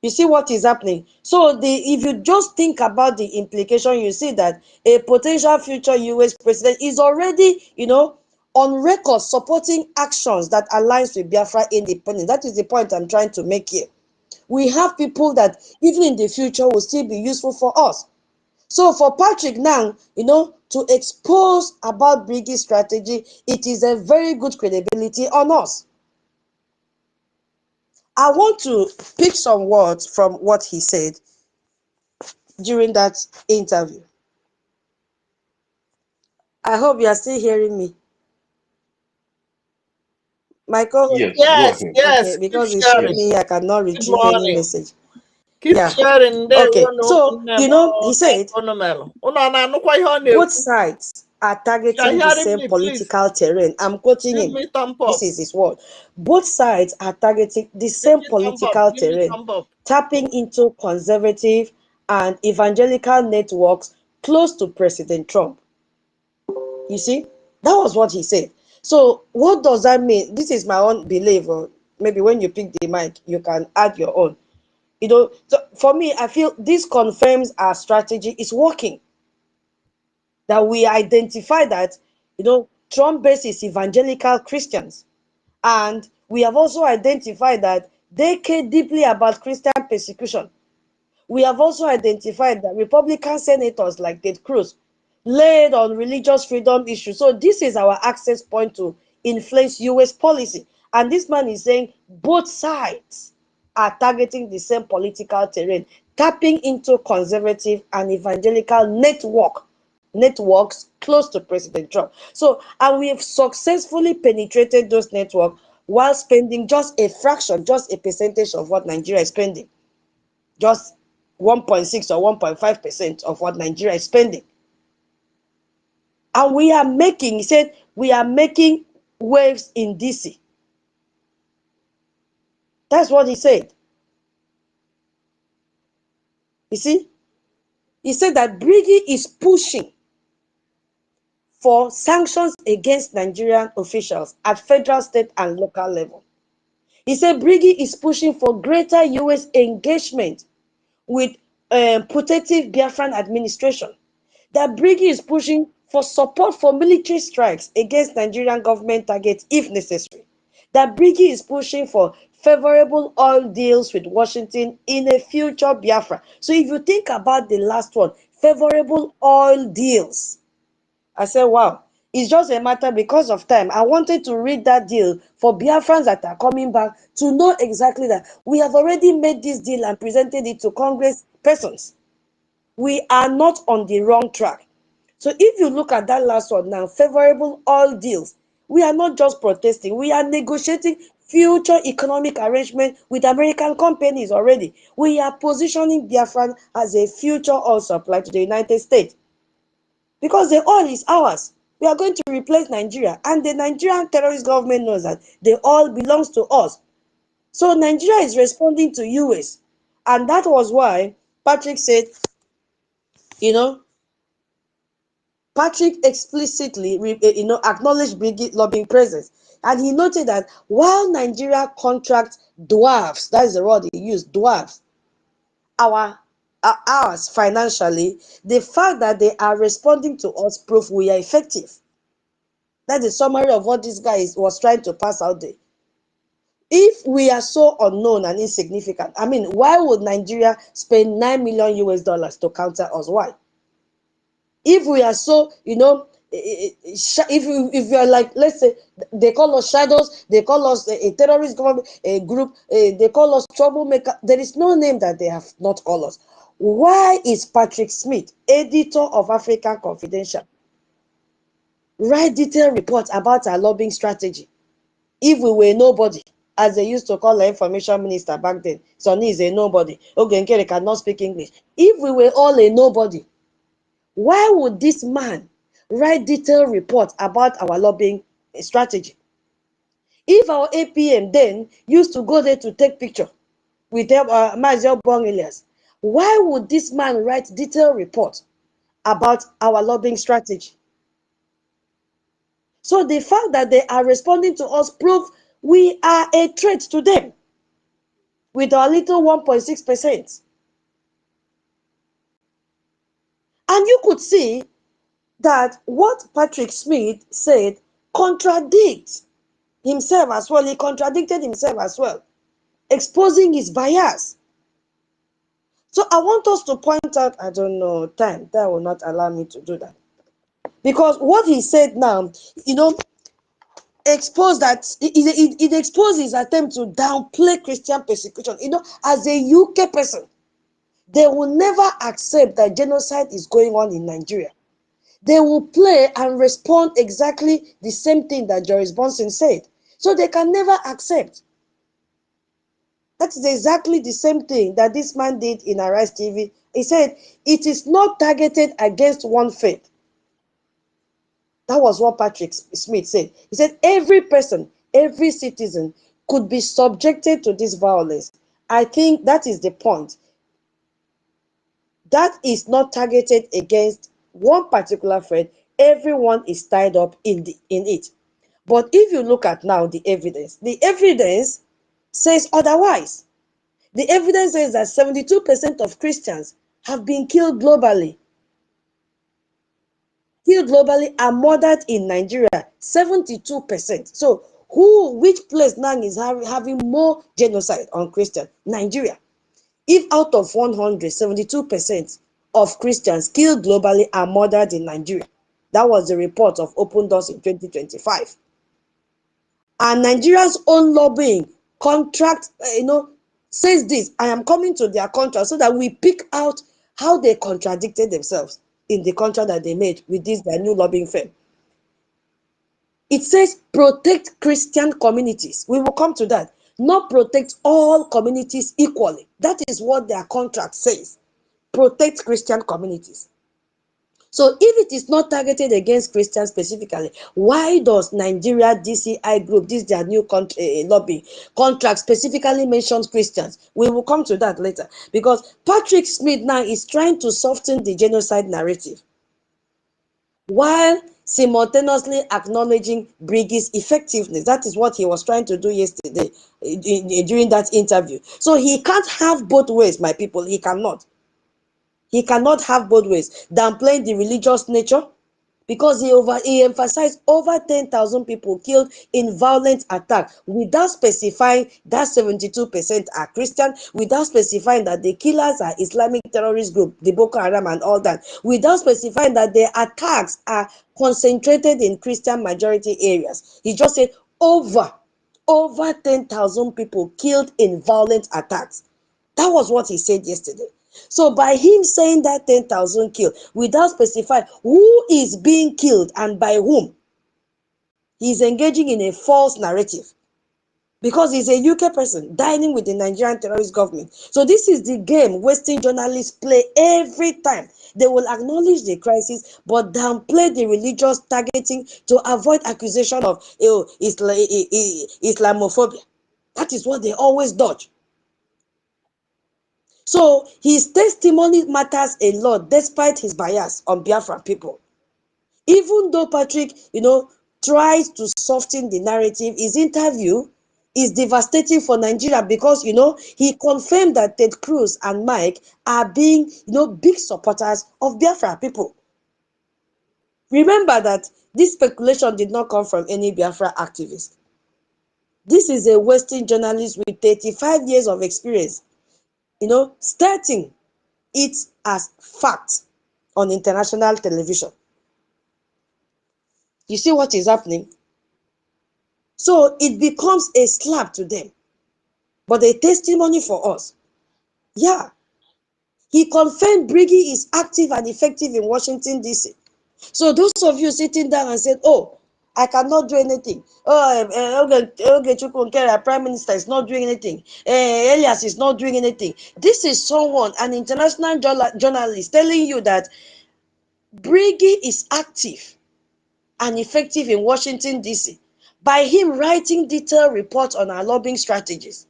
You see what is happening? So if you just think about the implication, you see that a potential future US president is already, on record supporting actions that aligns with Biafra independence. That is the point I'm trying to make here. We have people that even in the future will still be useful for us. So for Patrick now, to expose about Briggy's strategy, it is a very good credibility on us. I want to pick some words from what he said during that interview. I hope you are still hearing me. Michael? Yes, go Yes, ahead. yes. Okay, because Keep it's showing sharing. me I cannot Good retrieve any morning. message. Keep Yeah. sharing. Okay, so, he said both sides are targeting the same political terrain. I'm quoting Give him. me thumb up. This is his word. Both sides are targeting the same political terrain, tapping into conservative and evangelical networks close to President Trump. You see, that was what he said. So what does that mean? This is my own belief, or maybe when you pick the mic, you can add your own. So for me, I feel this confirms our strategy is working. That we identify that, Trump base is evangelical Christians. And we have also identified that they care deeply about Christian persecution. We have also identified that Republican senators like Ted Cruz laid on religious freedom issues. So this is our access point to influence US policy. And this man is saying both sides are targeting the same political terrain, tapping into conservative and evangelical networks close to President Trump. So, and we have successfully penetrated those networks while spending just a fraction, just a percentage of what Nigeria is spending. Just 1.6 or 1.5% of what Nigeria is spending. And we are making, he said, we are making waves in DC. That's what he said. You see? He said that Briggy is pushing for sanctions against Nigerian officials at federal, state, and local level. He said Briggy is pushing for greater US engagement with protective Biafran administration. That Briggy is pushing for support for military strikes against Nigerian government targets if necessary. That Briggy is pushing for favorable oil deals with Washington in a future Biafra. So if you think about the last one, favorable oil deals, I said, wow, it's just a matter because of time. I wanted to read that deal for Biafrans that are coming back to know exactly that we have already made this deal and presented it to Congress persons. We are not on the wrong track. So if you look at that last one now, favorable oil deals, we are not just protesting, we are negotiating future economic arrangement with American companies already. We are positioning Biafran as a future oil supply to the United States. Because the oil is ours. We are going to replace Nigeria. And the Nigerian terrorist government knows that the oil belongs to us. So Nigeria is responding to US. And that was why Patrick said, Patrick explicitly, acknowledged Briggy lobbying presence. And he noted that while Nigeria contracts dwarfs, that is the word he used, dwarfs, ours financially, the fact that they are responding to us prove we are effective. That's the summary of what this guy was trying to pass out there. If we are so unknown and insignificant, I mean, why would Nigeria spend $9 million US to counter us? Why? If we are so, if we are like, let's say, they call us shadows, they call us a terrorist government, a group, they call us troublemaker. There is no name that they have not called us. Why is Patrick Smith, editor of African Confidential, write detailed reports about our lobbying strategy? If we were nobody, as they used to call the information minister back then, Sonny is a nobody. Oge Nkere cannot speak English. If we were all a nobody, Why would this man write detailed report about our lobbying strategy? If our APM then used to go there to take picture with Mazel Bong Elias, why would this man write detailed report about our lobbying strategy? So the fact that they are responding to us proves we are a threat to them with our little 1.6%. And you could see that what Patrick Smith said contradicts himself as well. He contradicted himself as well, exposing his bias. So I want us to point out, I don't know, time that will not allow me to do that. Because what he said now, expose that it exposed his attempt to downplay Christian persecution. As a UK person, they will never accept that genocide is going on in Nigeria. They will play and respond exactly the same thing that Joris Bonson said. So they can never accept. That is exactly the same thing that this man did in Arise TV. He said, it is not targeted against one faith. That was what Patrick Smith said. He said, every person, every citizen could be subjected to this violence. I think that is the point. That is not targeted against one particular faith. Everyone is tied up in it. But if you look at now the evidence says otherwise. The evidence says that 72% of Christians have been killed globally. And murdered in Nigeria, 72%. So which place now is having more genocide on Christians? Nigeria. If out of 100, 72% of Christians killed globally are murdered in Nigeria. That was the report of Open Doors in 2025. And Nigeria's own lobbying contract, says this. I am coming to their contract so that we pick out how they contradicted themselves in the contract that they made with their new lobbying firm. It says protect Christian communities. We will come to that. Not protect all communities equally. That is what their contract says. Protect Christian communities. So if it is not targeted against Christians specifically, why does Nigeria DCI group, this their new lobby contract, specifically mentions Christians? We will come to that later. Because Patrick Smith now is trying to soften the genocide narrative, while simultaneously acknowledging Brigi's effectiveness. That is what he was trying to do yesterday during that interview. So he can't have both ways, my people. He cannot. He cannot have both ways. Downplaying the religious nature, because he emphasized over 10,000 people killed in violent attack without specifying that 72% are Christian, without specifying that the killers are Islamic terrorist group, the Boko Haram and all that, without specifying that the attacks are concentrated in Christian majority areas. He just said over 10,000 people killed in violent attacks. That was what he said yesterday. So by him saying that 10,000 killed, without specifying who is being killed and by whom, he's engaging in a false narrative. Because he's a UK person dining with the Nigerian terrorist government. So this is the game Western journalists play every time. They will acknowledge the crisis, but downplay the religious targeting to avoid accusation of Islamophobia. That is what they always dodge. So his testimony matters a lot despite his bias on Biafran people. Even though Patrick, tries to soften the narrative, his interview is devastating for Nigeria because, he confirmed that Ted Cruz and Mike are being, big supporters of Biafra people. Remember that this speculation did not come from any Biafra activist. This is a Western journalist with 35 years of experience, stating it as fact on international television. You see what is happening? So it becomes a slap to them, but a testimony for us. Yeah, he confirmed Briggy is active and effective in Washington, D.C. So those of you sitting down and said, oh, I cannot do anything. Oh, Oge Nkere, Prime Minister, is not doing anything. Elias is not doing anything. This is someone, an international journalist, telling you that Briggy is active and effective in Washington, D.C. by him writing detailed reports on our lobbying strategies,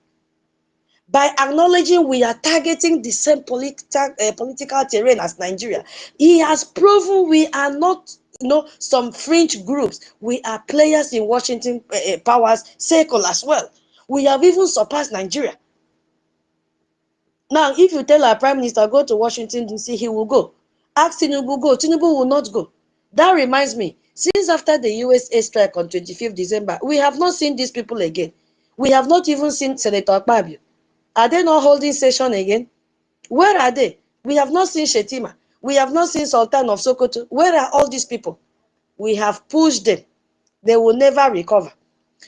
by acknowledging we are targeting the same political terrain as Nigeria. He has proven we are not some fringe groups. We are players in Washington power's circle as well. We have even surpassed Nigeria. Now, if you tell our prime minister, go to Washington, D.C., he will go. Ask Tinubu, go. Tinubu will not go. That reminds me, since after the USA strike on 25th December, we have not seen these people again. We have not even seen Senator Akpabio. Are they not holding session again? Where are they? We have not seen Shetima. We have not seen Sultan of Sokoto. Where are all these people? We have pushed them. They will never recover.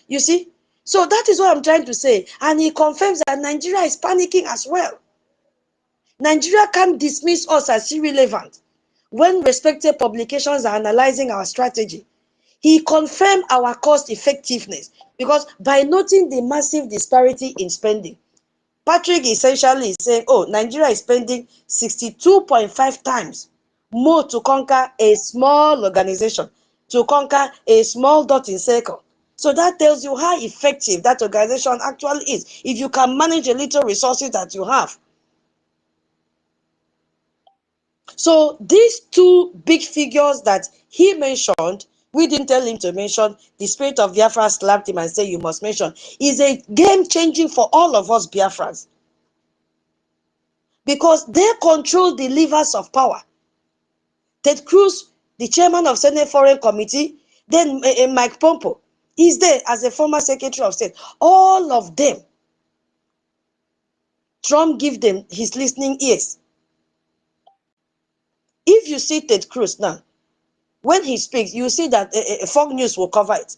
You see? So that is what I'm trying to say. And he confirms that Nigeria is panicking as well. Nigeria can't dismiss us as irrelevant. When respected publications are analyzing our strategy, he confirmed our cost effectiveness because by noting the massive disparity in spending, Patrick essentially is saying, oh, Nigeria is spending 62.5 times more to conquer a small organization, to conquer a small dot in circle. So that tells you how effective that organization actually is, if you can manage a little resources that you have. So these two big figures that he mentioned, we didn't tell him to mention, the spirit of Biafra slapped him and said you must mention, is a game changing for all of us Biafrans. Because they control the levers of power. Ted Cruz, the chairman of Senate Foreign Committee, then Mike Pompeo, is there as a former Secretary of State. All of them, Trump give them his listening ears. If you see Ted Cruz now, when he speaks, you see that Fox News will cover it.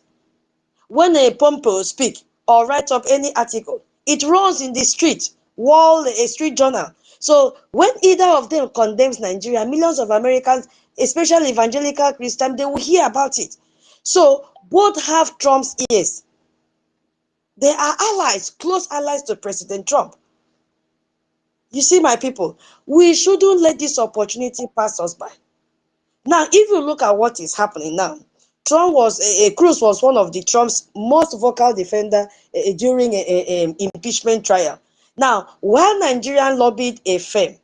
When a Pompeo speak or write up any article, it runs in the street, wall, a street journal. So when either of them condemns Nigeria, millions of Americans, especially evangelical Christians, they will hear about it. So both have Trump's ears. They are allies, close allies to President Trump. You see, my people, we shouldn't let this opportunity pass us by. Now, if you look at what is happening now, Cruz was one of the Trump's most vocal defender during an impeachment trial. Now, while Nigerian lobbied a firm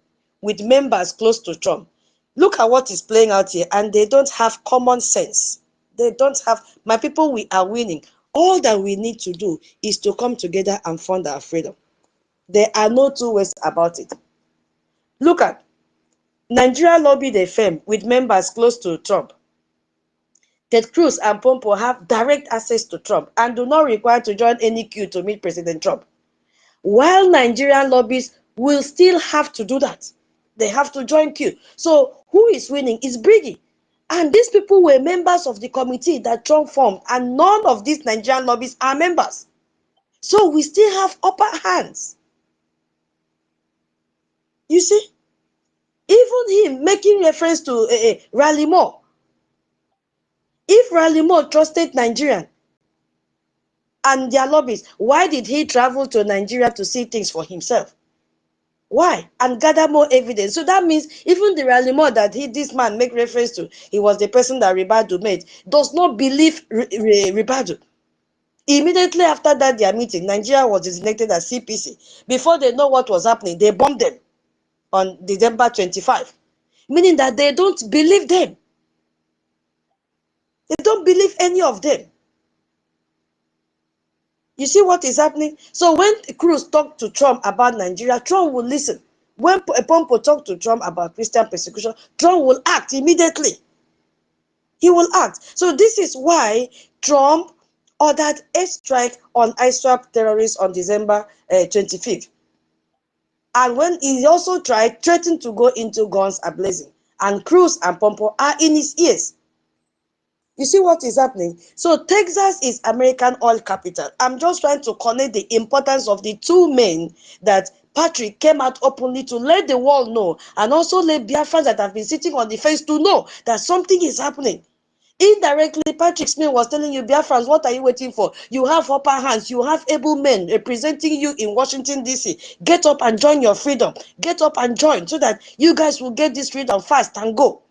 with members close to Trump, look at what is playing out here, and they don't have common sense. They don't have, my people, we are winning. All that we need to do is to come together and fund our freedom. There are no two ways about it. Look at Nigeria lobbied a firm with members close to Trump. Ted Cruz and Pompeo have direct access to Trump and do not require to join any queue to meet President Trump. While Nigerian lobbyists will still have to do that. They have to join queue. So who is winning? It's Briggy. And these people were members of the committee that Trump formed, and none of these Nigerian lobbyists are members. So we still have upper hands. You see? Even him making reference to Raleigh Moore. If Raleigh Moore trusted Nigerian and their lobbies, why did he travel to Nigeria to see things for himself? Why? And gather more evidence. So that means even the Raleigh Moore that this man make reference to, he was the person that Ribadu met, does not believe Ribadu. Immediately after that, their meeting, Nigeria was designated as CPC. Before they know what was happening, they bombed them on December 25, meaning that they don't believe them. They don't believe any of them. You see what is happening? So when Cruz talked to Trump about Nigeria, Trump will listen. When Pompeo talked to Trump about Christian persecution, Trump will act immediately. He will act. So this is why Trump ordered a strike on ISWAP terrorists on December 25th. And when he also threatened to go into guns ablazing. And Cruz and Pompeo are in his ears. You see what is happening? So Texas is American oil capital. I'm just trying to connect the importance of the two men that Patrick came out openly to let the world know, and also let Biafrans that have been sitting on the fence to know that something is happening. Indirectly, Patrick Smith was telling you, Biafrans, what are you waiting for? You have upper hands. You have able men representing you in Washington, D.C. Get up and join your freedom. Get up and join so that you guys will get this freedom fast and go.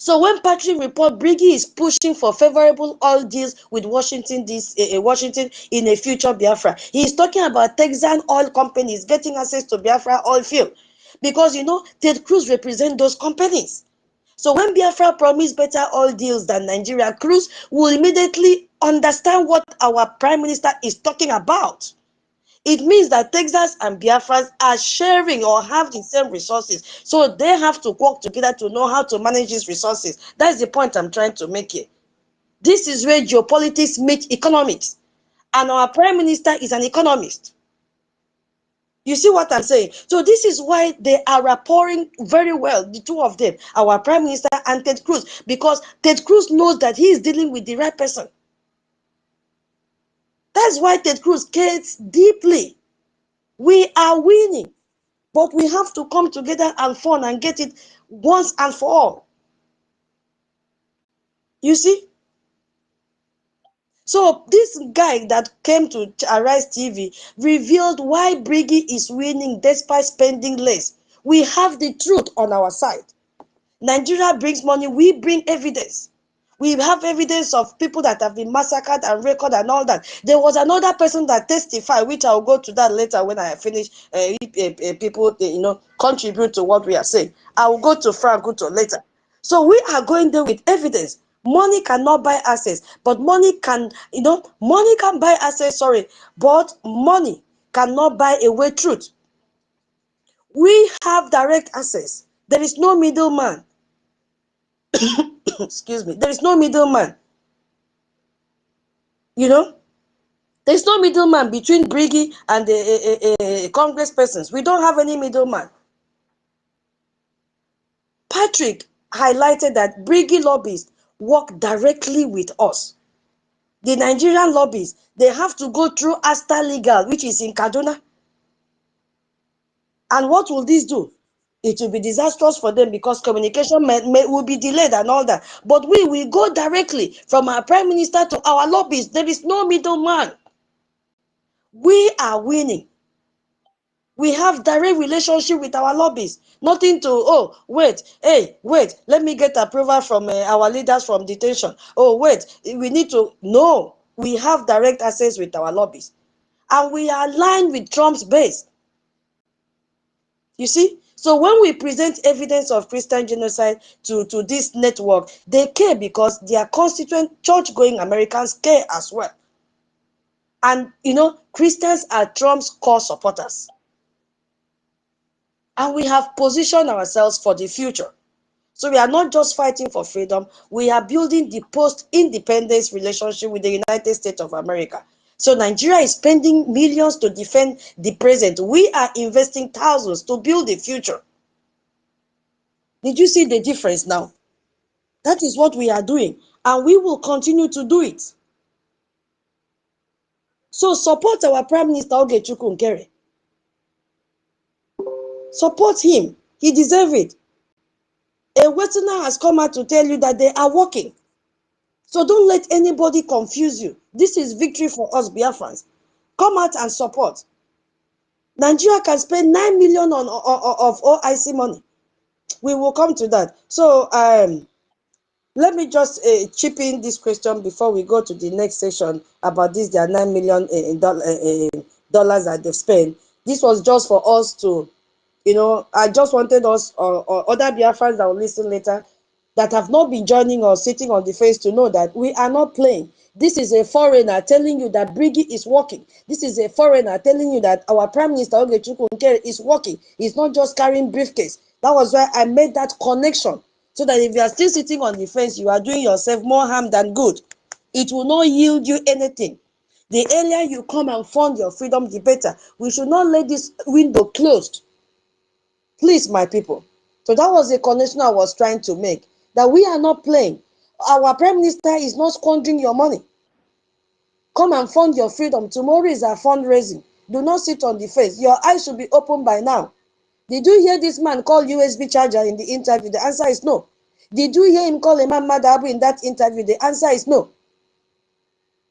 So when Patrick report Briggy is pushing for favorable oil deals with Washington in a future Biafra, he is talking about Texan oil companies getting access to Biafra oil field, because Ted Cruz represents those companies. So when Biafra promised better oil deals than Nigeria, Cruz will immediately understand what our prime minister is talking about. It means that Texas and Biafra are sharing or have the same resources. So they have to work together to know how to manage these resources. That's the point I'm trying to make here. This is where geopolitics meet economics. And our prime minister is an economist. You see what I'm saying? So this is why they are rapporting very well, the two of them, our prime minister and Ted Cruz, because Ted Cruz knows that he is dealing with the right person. That's why Ted Cruz cares deeply. We are winning, but we have to come together and fund and get it once and for all. You see? So this guy that came to Arise TV revealed why Briggy is winning despite spending less. We have the truth on our side. Nigeria brings money, we bring evidence. We have evidence of people that have been massacred and recorded and all that. There was another person that testified, which I'll go to that later when I finish. People, contribute to what we are saying. I will go to Frank Guto later. So we are going there with evidence. Money cannot buy access, but money can, money can buy access, but money cannot buy away truth. We have direct access. There is no middleman. Excuse me. There is no middleman. There's no middleman between Briggy and the Congress persons. We don't have any middleman. Patrick highlighted that Briggy lobbyists work directly with us. The Nigerian lobbyists, they have to go through Asta Legal, which is in Kaduna. And what will this do? It will be disastrous for them because communication will be delayed and all that. But we will go directly from our prime minister to our lobbyists. There is no middleman. We are winning. We have direct relationship with our lobbyists. Nothing to, wait, let me get approval from our leaders from detention. Wait, we need to, no. We have direct access with our lobbyists. And we are aligned with Trump's base. You see? So when we present evidence of Christian genocide to this network, they care because their constituent church-going Americans care as well. And, Christians are Trump's core supporters. And we have positioned ourselves for the future. So we are not just fighting for freedom, we are building the post-independence relationship with the United States of America. So Nigeria is spending millions to defend the present. We are investing thousands to build the future. Did you see the difference now? That is what we are doing, and we will continue to do it. So support our Prime Minister Oge Nkere. Support him. He deserves it. A Westerner has come out to tell you that they are working. So don't let anybody confuse you. This is victory for us Biafrans. Come out and support. Nigeria can spend 9 million of OIC money. We will come to that. So let me just chip in this question before we go to the next session about this. There are $9 million dollars that they've spent. This was just for us to, I just wanted us or other Biafrans that will listen later that have not been joining us, sitting on the fence, to know that we are not playing. This is a foreigner telling you that Briggy is working. This is a foreigner telling you that our Prime Minister Oge Nkere is working. He's not just carrying briefcase. That was why I made that connection. So that if you are still sitting on the fence, you are doing yourself more harm than good. It will not yield you anything. The earlier you come and fund your freedom, the better. We should not let this window closed. Please, my people. So that was the connection I was trying to make. That we are not playing. Our Prime Minister is not squandering your money. Come and fund your freedom. Tomorrow is our fundraising. Do not sit on the fence. Your eyes should be open by now. Did you hear this man call USB charger in the interview? The answer is no. Did you hear him call Imam Madabu in that interview? The answer is no.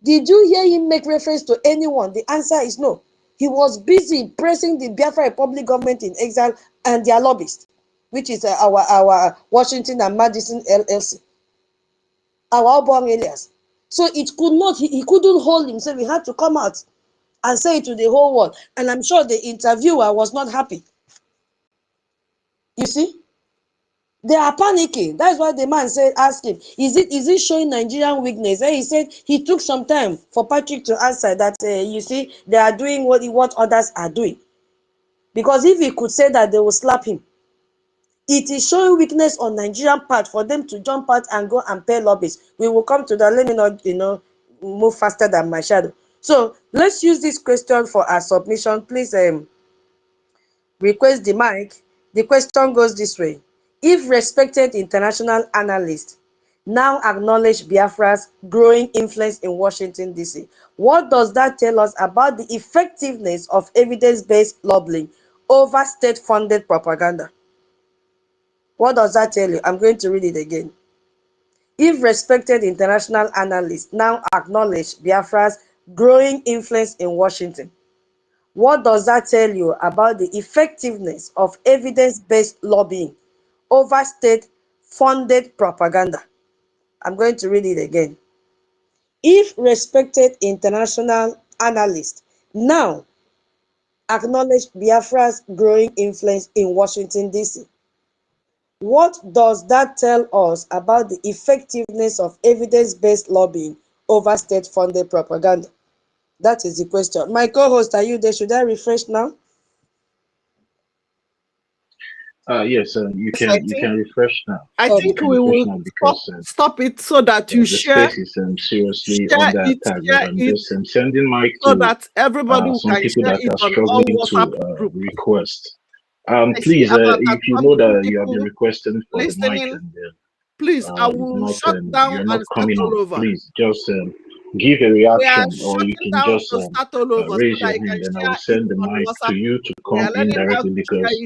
Did you hear him make reference to anyone? The answer is no. He was busy pressing the Biafra Republic government in exile and their lobbyists. which is our Washington and Madison LLC, our Obong alias. So it could not, he couldn't hold himself. He had to come out and say it to the whole world. And I'm sure the interviewer was not happy. You see? They are panicking. That's why the man said, ask him, is it showing Nigerian weakness? And he said he took some time for Patrick to answer that, you see, they are doing what others are doing. Because if he could say that, they will slap him. It is showing weakness on Nigerian part for them to jump out and go and pay lobbies. We will come to that. Let me not, move faster than my shadow. So let's use this question for our submission. Please request the mic. The question goes this way. If respected international analysts now acknowledge Biafra's growing influence in Washington, D.C., what does that tell us about the effectiveness of evidence-based lobbying over state-funded propaganda? What does that tell you? I'm going to read it again. If respected international analysts now acknowledge Biafra's growing influence in Washington, what does that tell you about the effectiveness of evidence-based lobbying over state-funded propaganda? I'm going to read it again. If respected international analysts now acknowledge Biafra's growing influence in Washington, D.C., what does that tell us about the effectiveness of evidence-based lobbying over state-funded propaganda? That is the question. My co-host, are you there? Should I refresh now? Yes, you can refresh now. I think we will stop it so that you the share. space is seriously under attack. But I'm just sending mic so to that everybody some can people share that it are on all struggling WhatsApp to group. request. I see Please, about if you 1,000 know that you have people been requesting for the mic listening, and please, I will shut down you're not and start coming all on, over. please just give a We are reaction, or you shutting can down just to start all over so raise that your you can hand and I share will it send the on mic to WhatsApp. you to We are come in learning how directly, to share because it